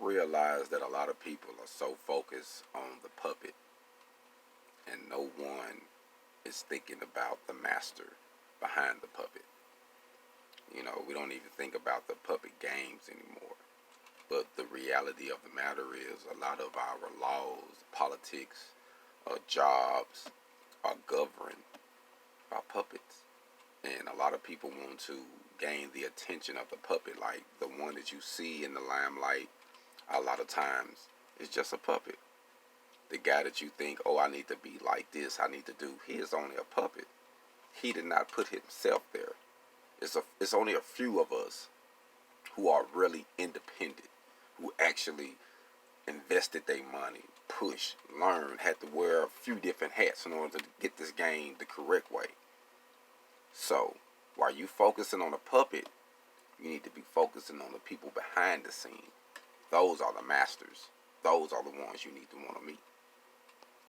realize that a lot of people are so focused on the puppet, and no one is thinking about the master behind the puppet. We don't even think about the puppet games anymore. But the reality of the matter is, a lot of our laws, politics, jobs are governed by puppets. And a lot of people want to gain the attention of the puppet, like the one that you see in the limelight. A lot of times, it's just a puppet. The guy that you think, oh, I need to be like this, I need to do, he is only a puppet. He did not put himself there. It's only a few of us who are really independent, who actually invested their money, pushed, learned, had to wear a few different hats in order to get this game the correct way. So, while you focusing on a puppet, you need to be focusing on the people behind the scene. Those are the masters. Those are the ones you need to want to meet.